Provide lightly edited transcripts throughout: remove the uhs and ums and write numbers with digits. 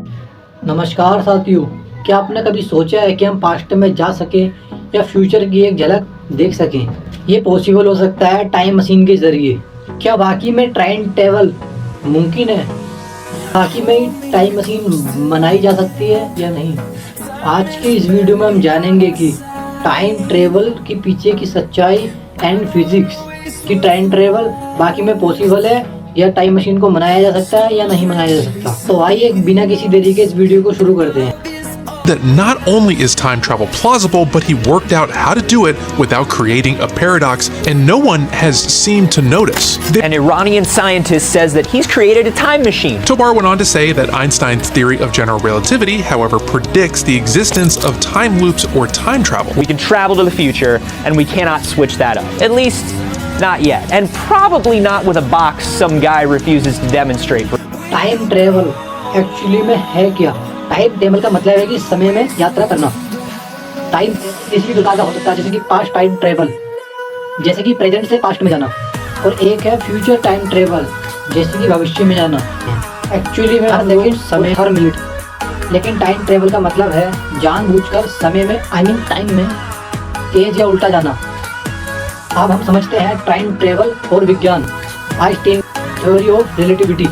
नमस्कार साथियों, क्या आपने कभी सोचा है कि हम पास्ट में जा सकें या फ्यूचर की एक झलक देख सकें? ये पॉसिबल हो सकता है टाइम मशीन के जरिए। क्या वाकई में टाइम ट्रेवल मुमकिन है? वाकई में टाइम मशीन बनाई जा सकती है या नहीं? आज के इस वीडियो में हम जानेंगे कि टाइम ट्रेवल के पीछे की सच्चाई एंड फिजिक्स कि टाइम ट्रेवल वाकई में पॉसिबल है या टाइम मशीन को बनाया जा सकता है या नहीं बनाया जा सकता। तो आइए बिना किसी देरी के इस वीडियो को शुरू करते हैं। That not only is time travel plausible, but he worked out how to do it without creating a paradox, and no one has seemed to notice. An Iranian scientist says that he's created a time machine. Tobar went on to say that Einstein's theory of general relativity, however, predicts the existence of time loops or time travel. We can travel to the future, and we cannot switch that up. At least, not yet. And probably not with a box some guy refuses to demonstrate. Time travel actually में है क्या? Time travel का मतलब है कि समय में यात्रा करना। टाइम किसी भी प्रकार का हो सकता है, जैसे कि पास्ट टाइम ट्रेवल, जैसे कि प्रेजेंट से पास्ट में जाना, और एक है फ्यूचर टाइम ट्रेवल, जैसे कि भविष्य में जाना। एक्चुअली में हर सेकंड, समय, हर मिनट। लेकिन टाइम ट्रेवल का मतलब है जानबूझकर समय में, टाइम में तेज या उल्टा जाना। अब हम समझते हैं टाइम ट्रेवल और विज्ञान। Einstein theory of relativity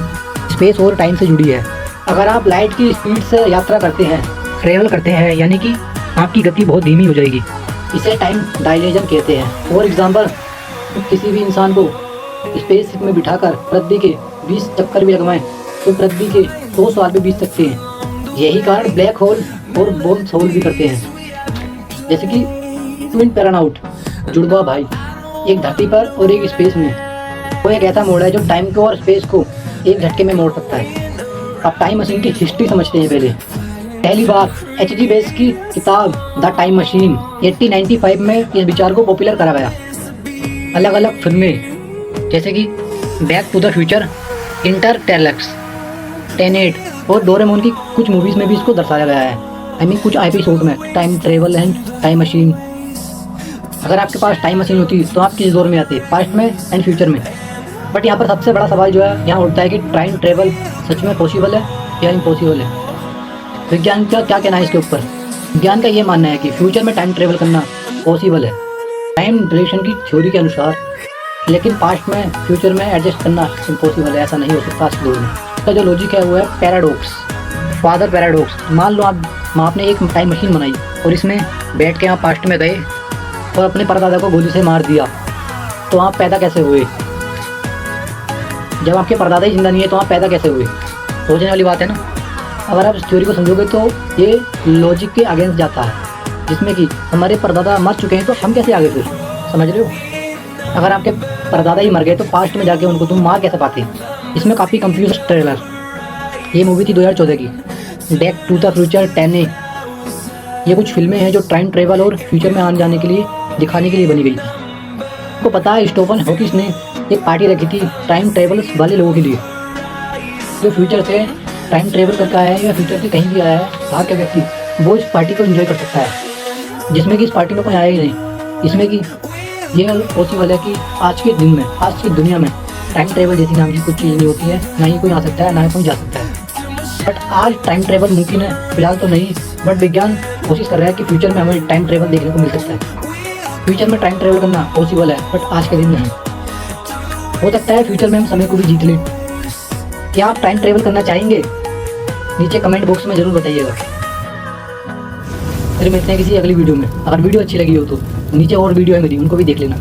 space और टाइम से जुड़ी है। अगर आप लाइट की स्पीड से यात्रा करते हैं, ट्रेवल करते हैं, यानी कि आपकी गति बहुत धीमी हो जाएगी। इसे टाइम डायलेशन कहते हैं। फॉर एग्जांपल, किसी भी इंसान को स्पेसशिप में बिठाकर पृथ्वी के 20 चक्कर भी लगवाएं तो पृथ्वी के 2 साल भी बीत सकते हैं। यही कारण ब्लैक होल और बोल्स होल भी करते हैं। जैसे कि ट्विन पैरानाउट, जुड़वा भाई, एक धरती पर और एक स्पेस में। वो एक ऐसा मोड़ है जो टाइम को और स्पेस को एक झटके में मोड़ सकता है। अब टाइम मशीन की हिस्ट्री समझते हैं। पहली बार H.G. वेल्स की किताब द टाइम मशीन 1895 में इस विचार को पॉपुलर करा गया। अलग अलग फिल्में जैसे कि back to the future, interstellar, tenet और डोरेमोन की कुछ मूवीज़ में भी इसको दर्शाया गया है। कुछ एपिसोड में time travel and time machine. अगर आपके पास टाइम मशीन होती तो आप किस दौर में आते, पास्ट में एंड फ्यूचर में? बट यहाँ पर सबसे बड़ा सवाल जो है यहाँ उठता है कि टाइम ट्रेवल सच में पॉसिबल है या इम्पॉसिबल है। विज्ञान का क्या कहना है इसके ऊपर? विज्ञान का ये मानना है कि फ्यूचर में टाइम ट्रेवल करना पॉसिबल है टाइम डिलेशन की थ्योरी के अनुसार, लेकिन पास्ट में फ्यूचर में एडजस्ट करना इम्पॉसिबल है। ऐसा नहीं हो सकता आज के दौर में। इसका जो लॉजिक है वो है पैराडॉक्स, फादर पैराडॉक्स। मान लो आपने एक टाइम मशीन बनाई और इसमें बैठ के आप पास्ट में गए और अपने परदादा को गोली से मार दिया, तो आप पैदा कैसे हुए? जब आपके परदादा ही जिंदा नहीं है तो आप पैदा कैसे हुए? सोचने वाली बात है ना। अगर आप इस थ्योरी को समझोगे तो ये लॉजिक के अगेंस्ट जाता है, जिसमें कि हमारे परदादा मर चुके हैं तो हम कैसे आगे फिर? समझ रहे हो? अगर आपके परदादा ही मर गए तो पास्ट में जाके उनको तुम मार कैसे पाते? इसमें काफ़ी कंफ्यूज ट्रेलर। ये मूवी थी 2014 की, back to the future 10A। ये कुछ फिल्में हैं जो टाइम ट्रेवल और फ्यूचर में आने जाने के लिए दिखाने के लिए बनी गई थी। आपको पता है स्टीफन हॉकिंस ने एक पार्टी रखी थी टाइम ट्रेवल वाले लोगों के लिए, जो फ्यूचर से टाइम ट्रेवल करके आया है या फ्यूचर से कहीं भी आया है, वहाँ का व्यक्ति वो इस पार्टी को एंजॉय कर सकता है, जिसमें कि इस पार्टी में कोई आया ही नहीं। इसमें कि ये पॉसिबल है कि आज के दिन में, आज की दुनिया में टाइम ट्रेवल जैसी नाम की कुछ चीज़ नहीं होती है। ना ही कोई आ सकता है, ना ही कोई जा सकता है। बट आज टाइम ट्रेवल मुमकिन है, फिलहाल तो नहीं। बट विज्ञान कोशिश कर रहा है कि फ्यूचर में हमें टाइम ट्रेवल देखने को मिल सकता है। फ्यूचर में टाइम ट्रेवल करना पॉसिबल है, बट आज के दिन नहीं। हो सकता है फ्यूचर में हम समय को भी जीत लें। क्या आप टाइम ट्रेवल करना चाहेंगे? नीचे कमेंट बॉक्स में ज़रूर बताइएगा। फिर मिलते हैं किसी अगली वीडियो में। अगर वीडियो अच्छी लगी हो तो नीचे और वीडियो है मेरी, उनको भी देख लेना।